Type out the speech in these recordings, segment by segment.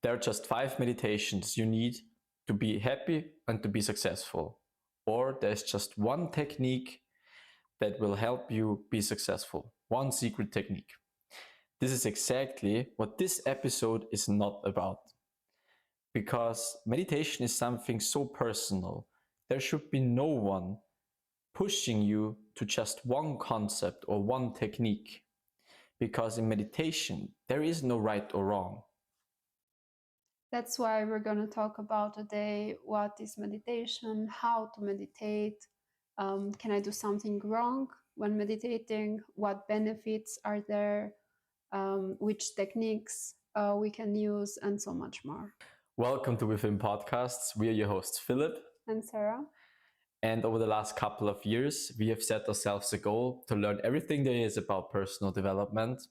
there are just 5 meditations you need to be happy and to be successful. Or there's just one technique that will help you be successful. One secret technique. This is exactly what this episode is not about. Because meditation is something so personal. There should be no one pushing you to just one concept or one technique. Because in meditation, there is no right or wrong. That's why we're going to talk about today what is meditation, how to meditate, can I do something wrong when meditating, what benefits are there, which techniques we can use, and so much more. Welcome to Within Podcasts. We are your hosts, Philip and Sarah. And over the last couple of years, we have set ourselves a goal to learn everything there is about personal development.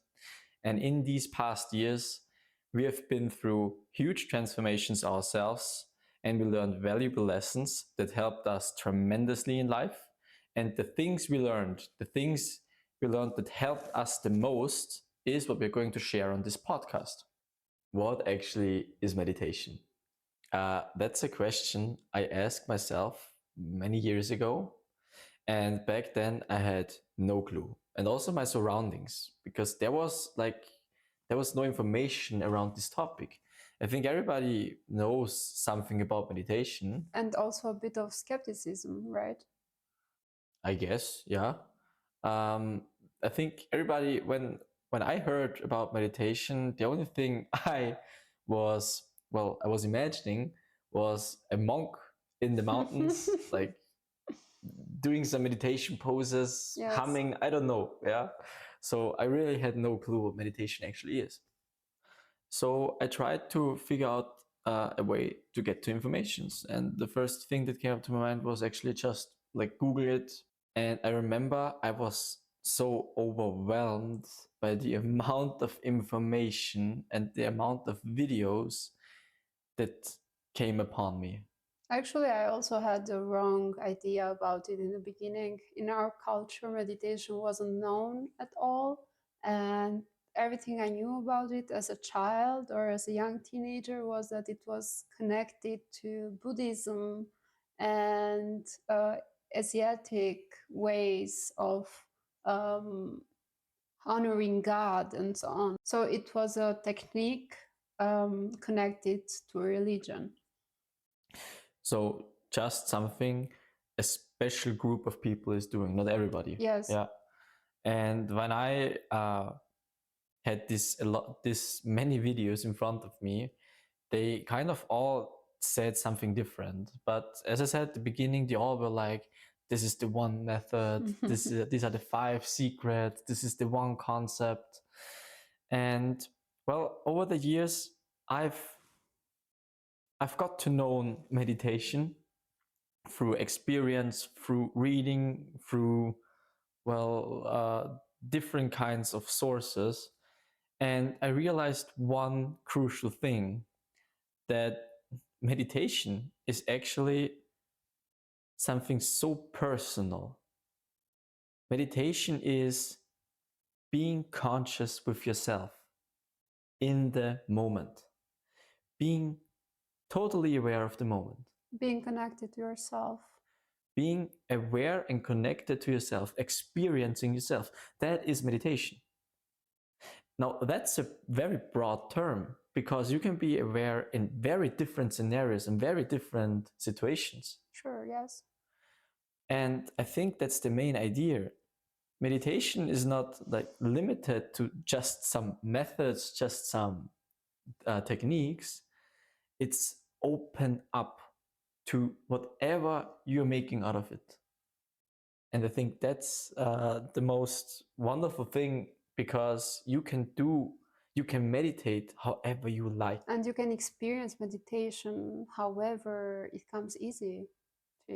And in these past years, we have been through huge transformations ourselves, and we learned valuable lessons that helped us tremendously in life. And the things we learned that helped us the most is what we're going to share on this podcast. What actually is meditation? That's a question I asked myself many years ago. And back then I had no clue. And also my surroundings, because there was no information around this topic. I think everybody knows something about meditation. And also a bit of skepticism, right? I guess, yeah. I think everybody, when I heard about meditation, the only thing I was imagining was a monk in the mountains, like doing some meditation poses, yes, humming, I don't know, yeah. So I really had no clue what meditation actually is. So I tried to figure out a way to get to informations. And the first thing that came up to my mind was actually just like Google it. And I remember I was so overwhelmed by the amount of information and the amount of videos that came upon me. Actually, I also had the wrong idea about it in the beginning. In our culture, meditation wasn't known at all. And everything I knew about it as a child or as a young teenager was that it was connected to Buddhism and Asiatic ways of honoring God and so on. So it was a technique connected to religion. So just something a special group of people is doing, not everybody. Yes. Yeah. And when I had this many videos in front of me, they kind of all said something different. But as I said at the beginning, they all were like, this is the one method, these are the 5 secrets, this is the one concept. And well, over the years, I've got to know meditation through experience, through reading, through different kinds of sources. And I realized one crucial thing, that meditation is actually something so personal. Meditation is being conscious with yourself in the moment, being totally aware of the moment, being connected to yourself, being aware and connected to yourself, experiencing yourself. That is meditation. Now, that's a very broad term, because you can be aware in very different scenarios and very different situations. Sure, yes. And I think that's the main idea. Meditation is not like limited to just some methods, just some techniques. It's open up to whatever you're making out of it. And I think that's the most wonderful thing, because you can meditate however you like. And you can experience meditation however it comes easy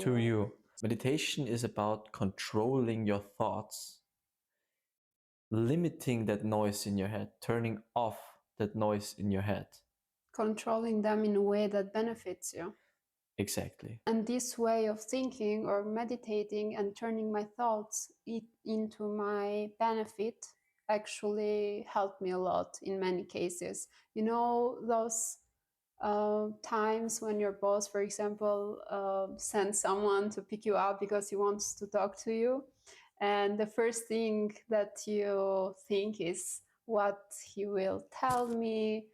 to you. Meditation is about controlling your thoughts, limiting that noise in your head, turning off that noise in your head. Controlling them in a way that benefits you. Exactly. And this way of thinking or meditating and turning my thoughts into my benefit actually helped me a lot in many cases. You know, those times when your boss, for example, sends someone to pick you up because he wants to talk to you, and the first thing that you think is what he will tell me.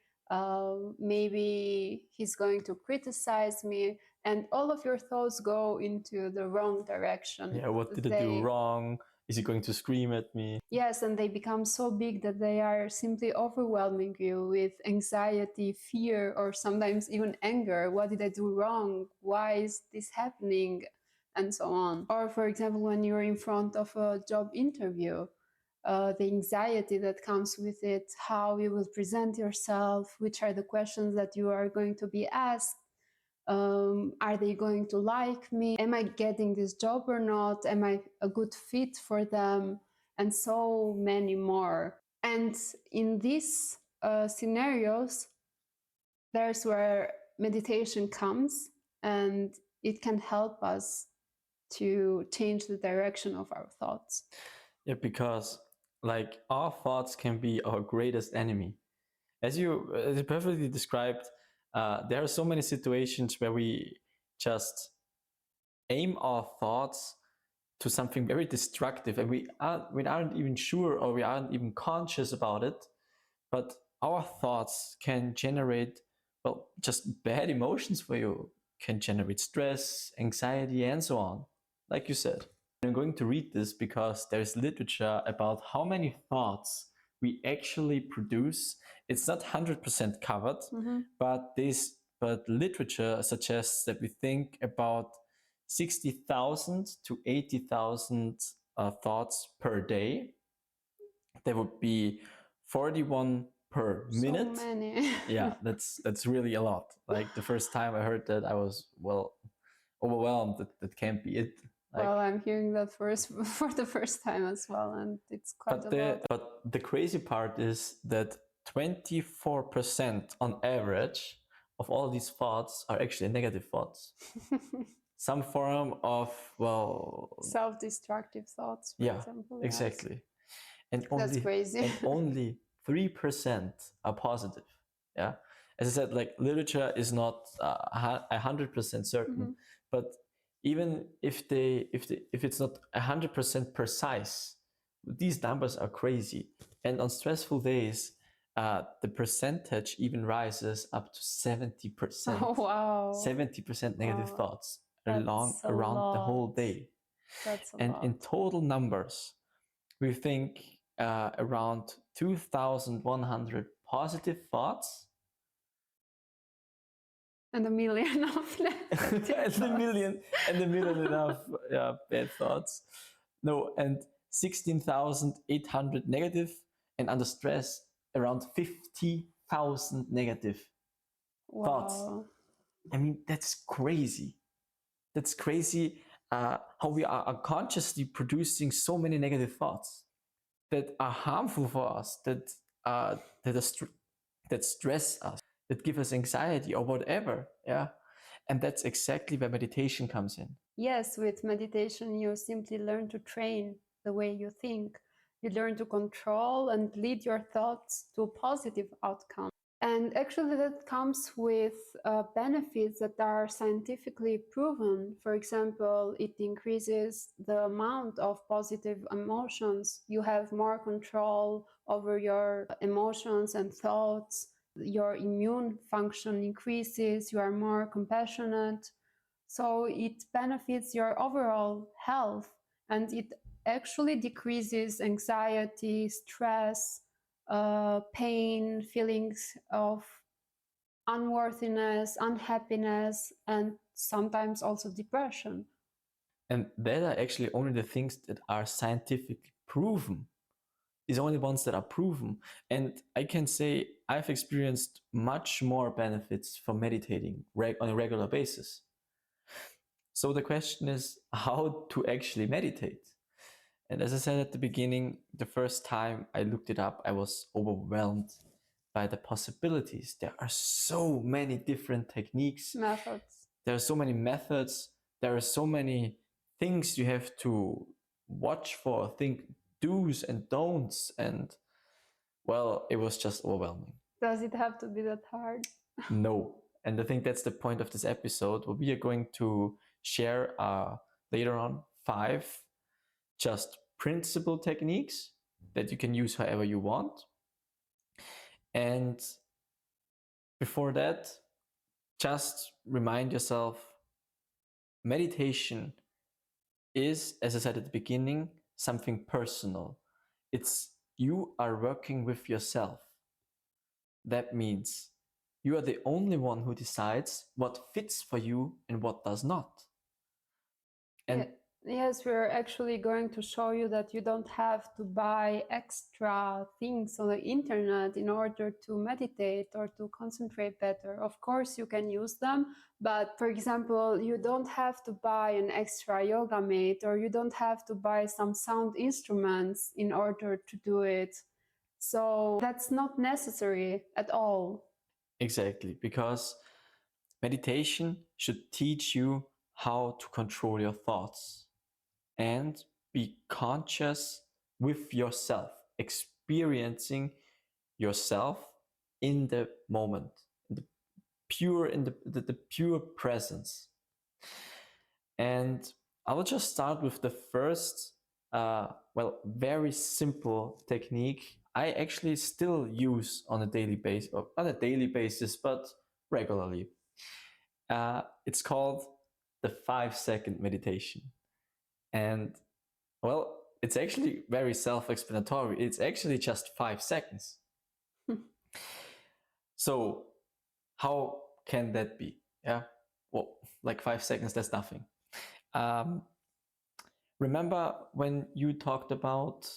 Maybe he's going to criticize me, and all of your thoughts go into the wrong direction. Yeah, what did I do wrong? Is he going to scream at me? Yes, and they become so big that they are simply overwhelming you with anxiety, fear, or sometimes even anger. What did I do wrong? Why is this happening? And so on. Or, for example, when you're in front of a job interview, the anxiety that comes with it, how you will present yourself, which are the questions that you are going to be asked. Are they going to like me? Am I getting this job or not? Am I a good fit for them? And so many more. And in these scenarios, there's where meditation comes, and it can help us to change the direction of our thoughts. Yeah, because like our thoughts can be our greatest enemy. As you perfectly described, there are so many situations where we just aim our thoughts to something very destructive, and we aren't even sure, or we aren't even conscious about it, but our thoughts can generate, well, just bad emotions for you, can generate stress, anxiety, and so on, like you said. I'm going to read this because there's literature about how many thoughts we actually produce. It's not 100% covered, but literature suggests that we think about 60,000 to 80,000 thoughts per day. There would be 41 per minute. So many. Yeah, that's really a lot. Like the first time I heard that, I was, well, overwhelmed. That can't be it. Like, well, I'm hearing that for the first time as well, and it's quite a lot. But the crazy part is that 24% on average of all these thoughts are actually negative thoughts. Some form of, well, self-destructive thoughts, for example. Exactly. And that's crazy. And only 3% are positive. Yeah. As I said, like literature is not 100% certain, but even if it's not 100% precise, these numbers are crazy. And on stressful days, the percentage even rises up to 70%. Oh, wow. 70% negative thoughts around the whole day. That's a and lot. In total numbers, we think around 2,100 positive thoughts. And a million of negative and a million of bad thoughts. No, and 16,800 negative, and under stress, around 50,000 negative thoughts. I mean, that's crazy. That's crazy how we are unconsciously producing so many negative thoughts that are harmful for us, that stress us, that give us anxiety or whatever. Yeah. And that's exactly where meditation comes in. Yes, with meditation, you simply learn to train the way you think. You learn to control and lead your thoughts to a positive outcome. And actually, that comes with benefits that are scientifically proven. For example, it increases the amount of positive emotions. You have more control over your emotions and thoughts. Your immune function increases. You are more compassionate. So it benefits your overall health, and it actually decreases anxiety, stress, pain, feelings of unworthiness, unhappiness, and sometimes also depression. And that are actually only the things that are scientifically proven. These are only ones that are proven. And I can say I've experienced much more benefits from meditating on a regular basis. So the question is how to actually meditate. And as I said at the beginning, the first time I looked it up, I was overwhelmed by the possibilities. There are so many different techniques, methods. There are so many methods. There are so many things you have to watch for, think do's and don'ts. And well, it was just overwhelming. Does it have to be that hard? No, And I think that's the point of this episode, where we are going to share later on 5 just principle techniques that you can use however you want. And before that, just remind yourself, meditation is, as I said at the beginning, something personal. It's you are working with yourself. That means you are the only one who decides what fits for you and what does not. And yes, we're actually going to show you that you don't have to buy extra things on the internet in order to meditate or to concentrate better. Of course, you can use them, but for example, you don't have to buy an extra yoga mat, or you don't have to buy some sound instruments in order to do it. So that's not necessary at all. exactly, because meditation should teach you how to control your thoughts and be conscious with yourself, experiencing yourself in the moment, in the pure presence. And I will just start with the first, very simple technique I actually still use on a daily basis, or not a daily basis, but regularly. It's called the 5-second meditation. And well, it's actually very self-explanatory. It's actually just 5 seconds. So how can that be? Yeah, well, like 5 seconds, that's nothing. Remember when you talked about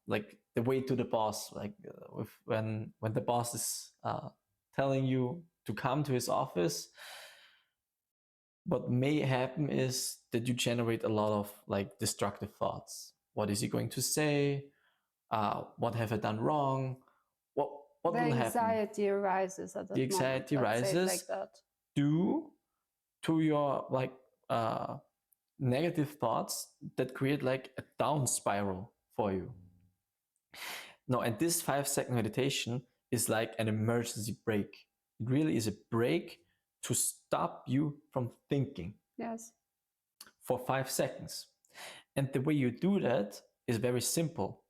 like the way to the boss, like with when the boss is telling you to come to his office, what may happen is that you generate a lot of like destructive thoughts. What is he going to say? What have I done wrong? What The will happen? anxiety arises at that The anxiety moment. Let's say it rises like that. due to your like negative thoughts that create like a down spiral for you. No, and this 5-second meditation is like an emergency brake. It really is a break to stop you from thinking. Yes. For 5 seconds. And the way you do that is very simple.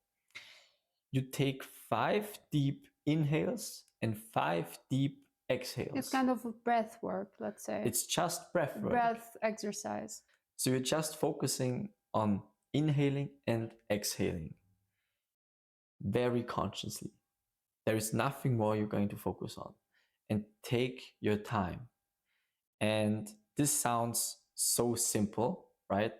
You take 5 deep inhales and 5 deep exhales. It's kind of a breath work, let's say. It's just breath work. Breath exercise. So you're just focusing on inhaling and exhaling very consciously. There is nothing more you're going to focus on. And take your time. And this sounds so simple, right?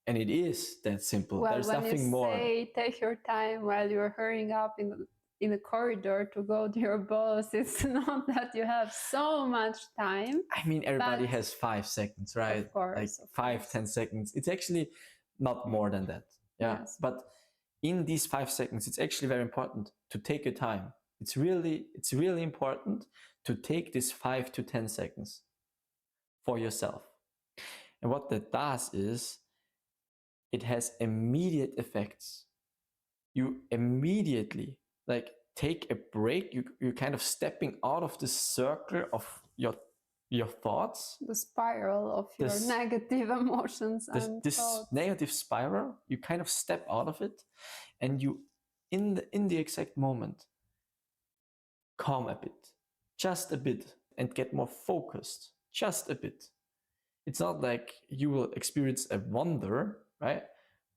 And it is that simple. Well, there's when nothing you more. say take your time while you're hurrying up in the corridor to go to your boss, it's not that you have so much time. I mean, everybody has 5 seconds, right? Of course, like of 5, course. 10 seconds. It's actually not more than that. Yeah. Yes. But in these 5 seconds, it's actually very important to take your time. It's really important to take this 5 to 10 seconds for yourself. And what that does is it has immediate effects. You immediately like take a break. You're kind of stepping out of the circle of your thoughts, the spiral of your negative emotions and this thoughts. negative spiral. You kind of step out of it, and you in the exact moment calm a bit, just a bit, and get more focused, just a bit. It's not like you will experience a wonder, right?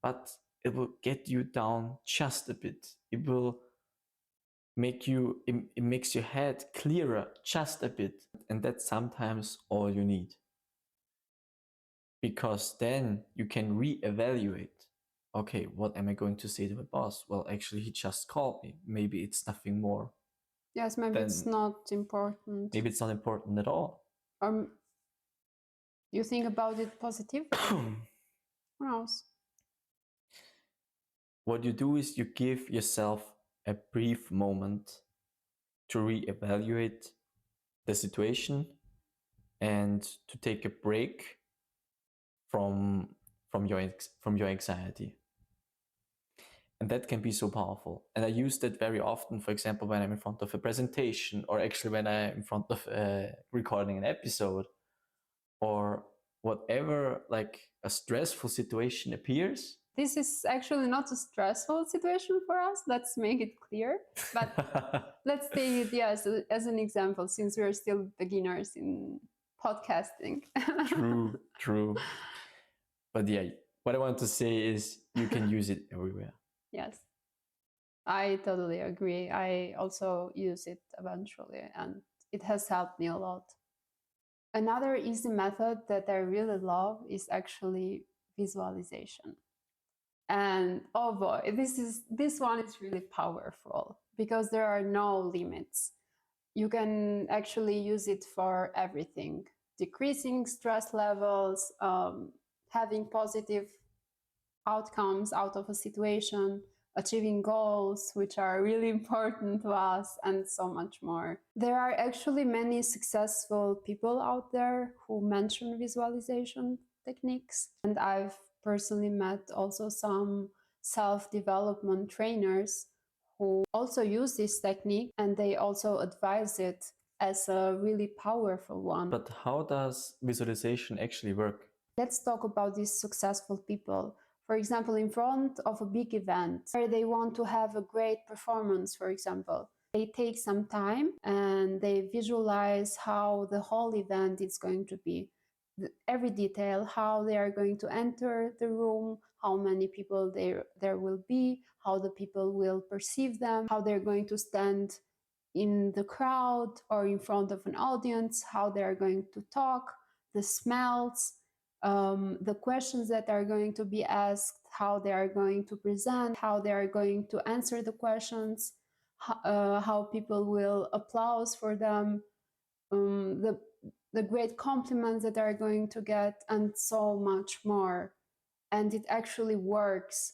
But it will get you down just a bit. It will make you, it makes your head clearer just a bit. And that's sometimes all you need. Because then you can reevaluate. Okay, what am I going to say to my boss? Well, actually, he just called me. Maybe it's nothing more. Yes, maybe it's not important. Maybe it's not important at all. You think about it positively. Who knows? What you do is you give yourself a brief moment to reevaluate the situation and to take a break from your anxiety. And that can be so powerful. And I use that very often, for example, when I'm in front of a presentation, or actually when I'm in front of recording an episode, or whatever, like a stressful situation appears. This is actually not a stressful situation for us, let's make it clear. But let's take it as an example, since we're still beginners in podcasting. True. But yeah, what I want to say is you can use it everywhere. Yes, I totally agree. I also use it eventually, and it has helped me a lot. Another easy method that I really love is actually visualization. And oh boy, this one is really powerful because there are no limits. You can actually use it for everything: decreasing stress levels, having positive outcomes out of a situation, achieving goals, which are really important to us, and so much more. There are actually many successful people out there who mention visualization techniques, and I've personally met also some self-development trainers who also use this technique, and they also advise it as a really powerful one. But how does visualization actually work? Let's talk about these successful people. For example, in front of a big event where they want to have a great performance, for example, they take some time and they visualize how the whole event is going to be. Every detail, how they are going to enter the room, how many people there will be, how the people will perceive them, how they're going to stand in the crowd or in front of an audience, how they are going to talk, the smells, the questions that are going to be asked, how they are going to present, how they are going to answer the questions, how people will applause for them, the great compliments that are going to get, and so much more. And it actually works.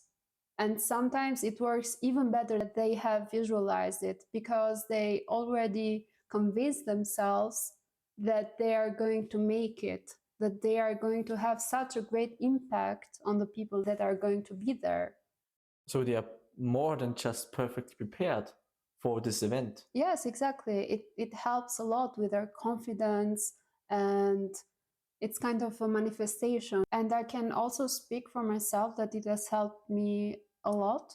And sometimes it works even better that they have visualized it because they already convinced themselves that they are going to make it, that they are going to have such a great impact on the people that are going to be there. So they are more than just perfectly prepared for this event. Yes, exactly. It helps a lot with their confidence, and it's kind of a manifestation. And I can also speak for myself that it has helped me a lot.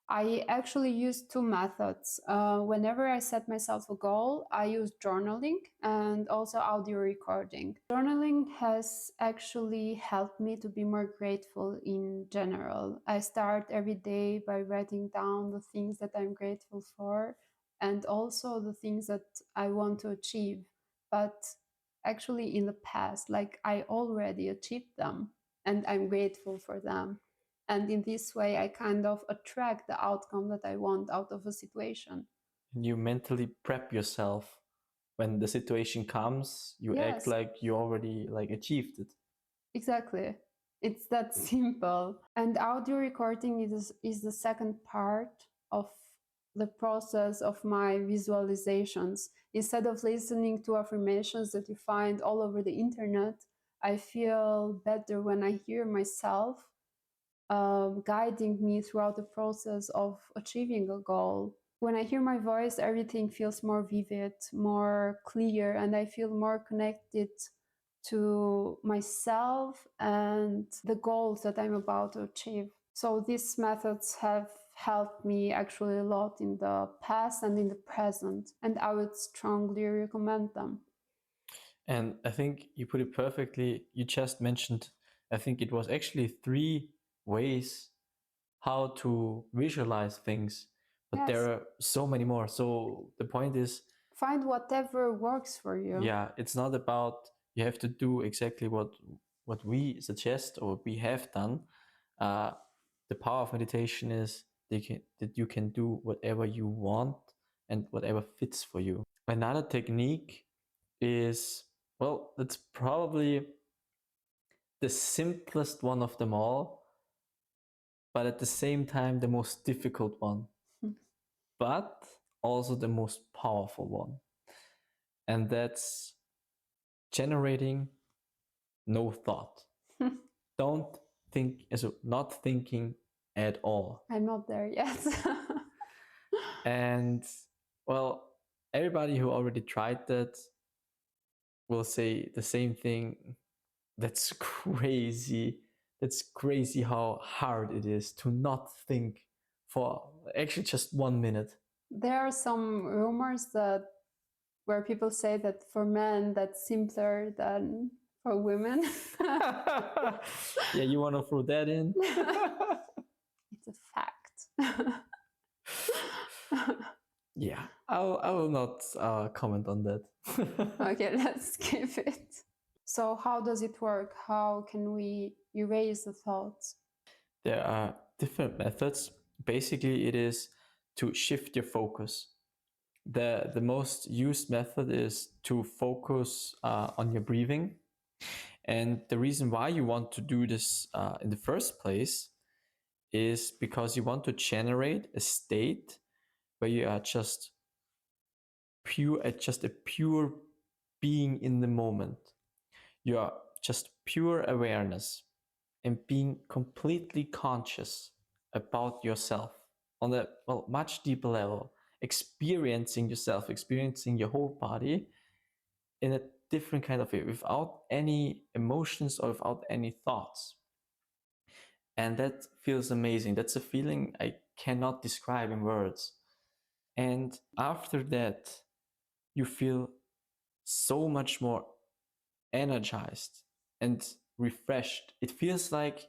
I actually use two methods. Whenever I set myself a goal, I use journaling and also audio recording. Journaling has actually helped me to be more grateful in general. I start every day by writing down the things that I'm grateful for and also the things that I want to achieve, but actually in the past, like I already achieved them and I'm grateful for them. And in this way, I kind of attract the outcome that I want out of a situation. And you mentally prep yourself when the situation comes, you act Yes, like you already like achieved it. exactly. It's that simple. And audio recording is the second part of the process of my visualizations. Instead of listening to affirmations that you find all over the internet, I feel better when I hear myself guiding me throughout the process of achieving a goal. When I hear my voice, everything feels more vivid, more clear, and I feel more connected to myself and the goals that I'm about to achieve. So these methods have helped me actually a lot in the past and in the present, and I would strongly recommend them. And I think you put it perfectly. You just mentioned, I think it was actually 3 ways how to visualize things, but Yes, there are so many more. So the point is, find whatever works for you. yeah, it's not about you have to do exactly what we suggest or we have done. Uh, the power of meditation is that you can do whatever you want and whatever fits for you. Another technique is, well, that's probably the simplest one of them all, but at the same time the most difficult one, but also the most powerful one. And that's generating no thought. Don't think, so not thinking at all. I'm not there yet. And well, everybody who already tried that will say the same thing. That's crazy. That's crazy how hard it is to not think for actually just 1 minute. There are some rumors that where people say that for men that's simpler than for women. Yeah, you want to throw that in? It's a fact. Yeah, I will not comment on that. Okay, let's skip it. So how does it work? How can we erase the thoughts? There are different methods. Basically, it is to shift your focus. The most used method is to focus on your breathing. And the reason why you want to do this in the first place is because you want to generate a state where you are just a pure being in the moment. You are just pure awareness and being completely conscious about yourself on a much deeper level, experiencing yourself, experiencing your whole body in a different kind of way, without any emotions or without any thoughts. And that feels amazing. That's a feeling I cannot describe in words. And after that, you feel so much more energized and refreshed. It feels like,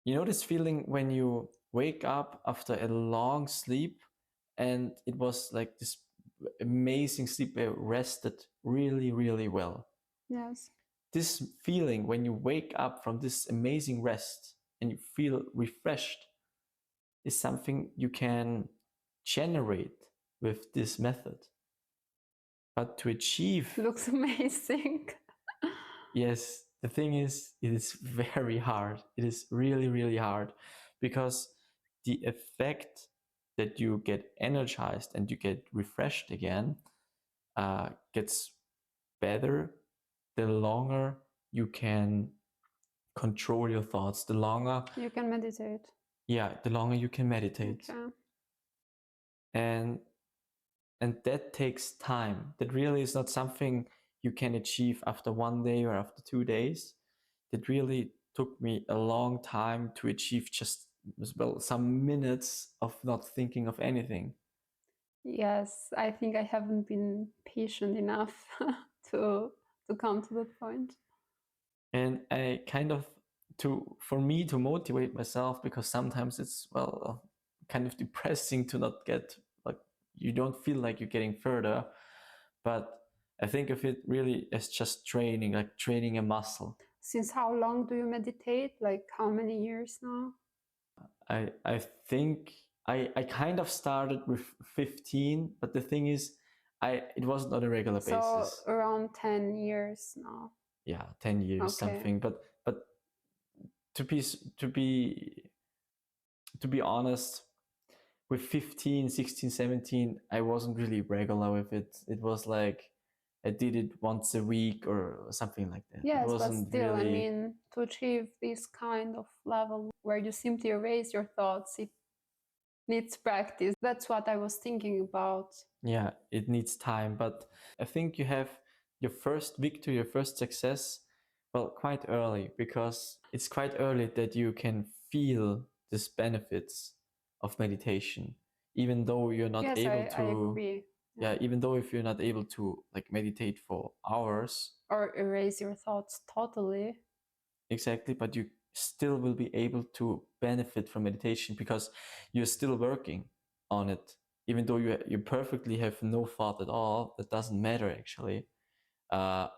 you know, this feeling when you wake up after a long sleep and it was like this amazing sleep where you rested really, really well. Yes. This feeling when you wake up from this amazing rest and you feel refreshed is something you can generate with this method. But to achieve, Looks amazing. yes, the thing is, it is very hard. It is really, really hard because the effect that you get energized and you get refreshed again gets better the longer you can control your thoughts, the longer you can meditate. Yeah, the longer you can meditate. Okay. And that takes time. That really is not something you can achieve after 1 day or after 2 days. It really took me a long time to achieve just some minutes of not thinking of anything. Yes, I think I haven't been patient enough to come to that point. And I kind of for me to motivate myself, because sometimes it's kind of depressing to not get, like, you don't feel like you're getting further, but I think of it really as just training, like training a muscle. Since how long do you meditate? Like how many years now? I think I kind of started with 15, but the thing is, it wasn't on a regular basis. So around 10 years now. Yeah, 10 years, Okay. something. But to be to be to be honest, with 15, 16, 17, I wasn't really regular with it. It was like I did it once a week or something like that. Yes, It but wasn't still, I really... mean, to achieve this kind of level where you simply erase your thoughts, it needs practice. That's what I was thinking about. Yeah, it needs time, but I think you have your first victory, your first success, quite early, because it's quite early that you can feel these benefits of meditation, even though you're not Yes, able I to... agree. Yeah, even though if you're not able to like meditate for hours, Or erase your thoughts totally. exactly, but you still will be able to benefit from meditation because you're still working on it. Even though you perfectly have no thought at all, that doesn't matter actually. Uh,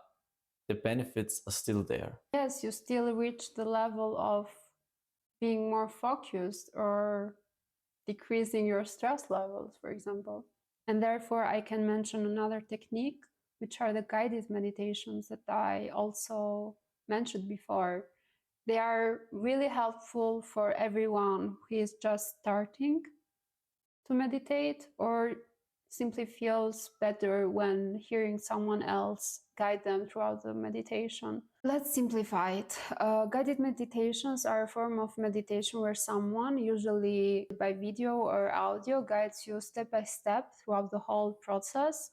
the benefits are still there. Yes, you still reach the level of being more focused or decreasing your stress levels, for example. And therefore, I can mention another technique, which are the guided meditations that I also mentioned before. They are really helpful for everyone who is just starting to meditate or simply feels better when hearing someone else guide them throughout the meditation. Let's simplify it. Guided meditations are a form of meditation where someone, usually by video or audio, guides you step by step throughout the whole process.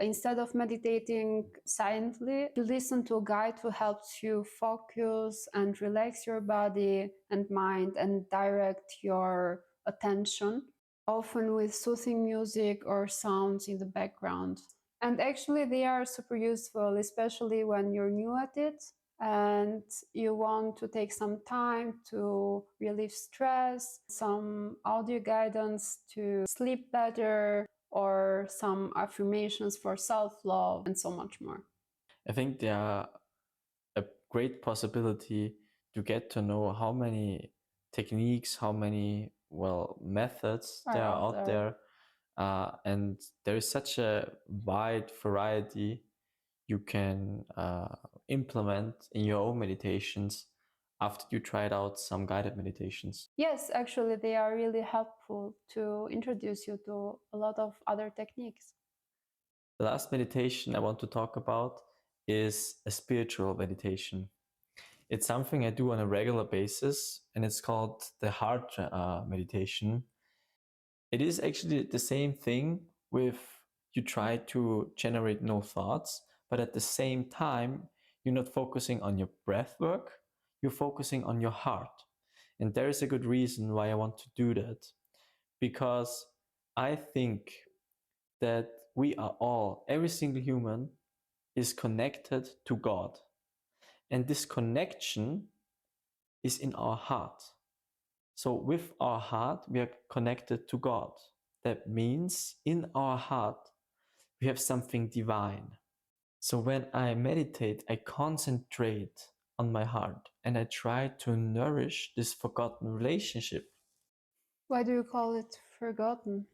Instead of meditating silently, you listen to a guide who helps you focus and relax your body and mind and direct your attention, often with soothing music or sounds in the background. And actually, they are super useful, especially when you're new at it and you want to take some time to relieve stress, some audio guidance to sleep better, or some affirmations for self-love, and so much more. I think they are a great possibility to get to know how many techniques, how many methods there are out there. And there is such a wide variety you can implement in your own meditations after you tried out some guided meditations. Yes, actually, they are really helpful to introduce you to a lot of other techniques. The last meditation I want to talk about is a spiritual meditation. It's something I do on a regular basis, and it's called the heart meditation. It is actually the same thing with you try to generate no thoughts, but at the same time, you're not focusing on your breath work, you're focusing on your heart. And there is a good reason why I want to do that. Because I think that we are all, every single human, is connected to God. And this connection is in our heart. So with our heart, we are connected to God. That means in our heart, we have something divine. So when I meditate, I concentrate on my heart and I try to nourish this forgotten relationship. Why do you call it forgotten?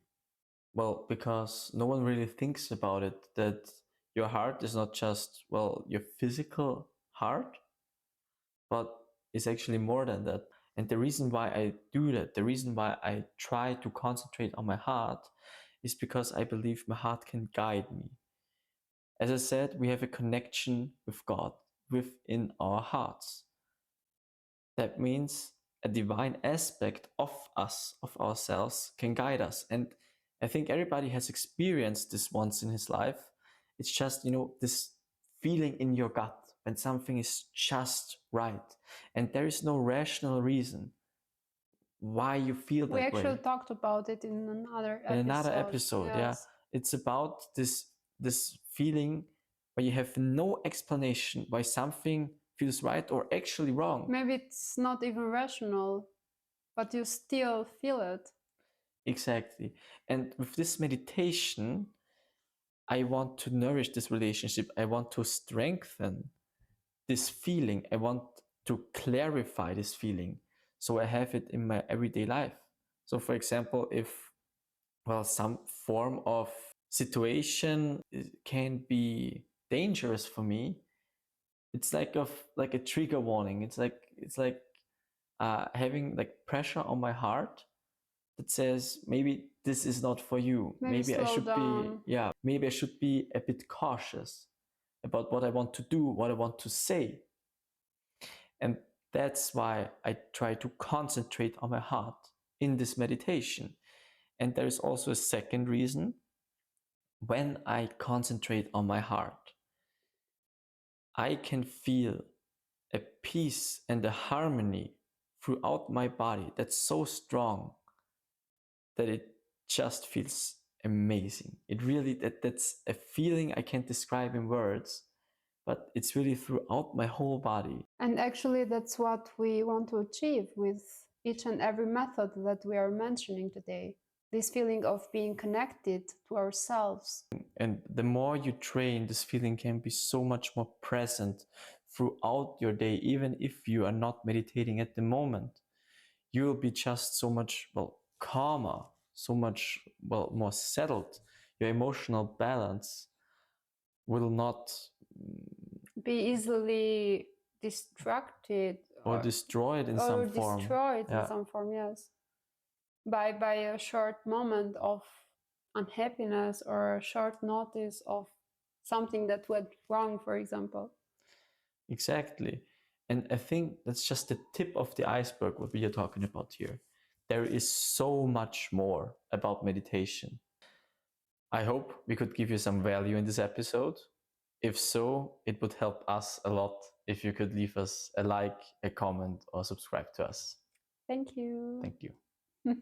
Well, because no one really thinks about it, that your heart is not just, your physical heart, but it's actually more than that. And the reason why I do that, the reason why I try to concentrate on my heart, is because I believe my heart can guide me. As I said, we have a connection with God within our hearts. That means a divine aspect of us, of ourselves, can guide us. And I think everybody has experienced this once in his life. It's just, this feeling in your gut when something is just right. And there is no rational reason why you feel that We actually way. talked about it in another In episode. another episode, yeah. Yes. It's about this feeling where you have no explanation why something feels right or actually wrong. Maybe it's not even rational, but you still feel it. Exactly. And with this meditation, I want to nourish this relationship. I want to strengthen this feeling. I want to clarify this feeling so I have it in my everyday life. So, for example, if some form of situation can be dangerous for me, it's like a trigger warning. It's like having like pressure on my heart that says maybe this is not for you. Maybe I slow should down. maybe I should be a bit cautious about what I want to do, what I want to say. And that's why I try to concentrate on my heart in this meditation. And there is also a second reason. When I concentrate on my heart, I can feel a peace and a harmony throughout my body that's so strong that it just feels amazing. It really, that's a feeling I can't describe in words, but it's really throughout my whole body. And actually, that's what we want to achieve with each and every method that we are mentioning today. This feeling of being connected to ourselves. And the more you train, this feeling can be so much more present throughout your day, even if you are not meditating at the moment. You will be just so much, calmer, so much, more settled. Your emotional balance will not Be easily distracted or destroyed in some form. destroyed in some form, yes. By a short moment of unhappiness or a short notice of something that went wrong, for example. Exactly. And I think that's just the tip of the iceberg, what we are talking about here. There is so much more about meditation. I hope we could give you some value in this episode. If so, it would help us a lot if you could leave us a like, a comment, or subscribe to us. Thank you. Thank you.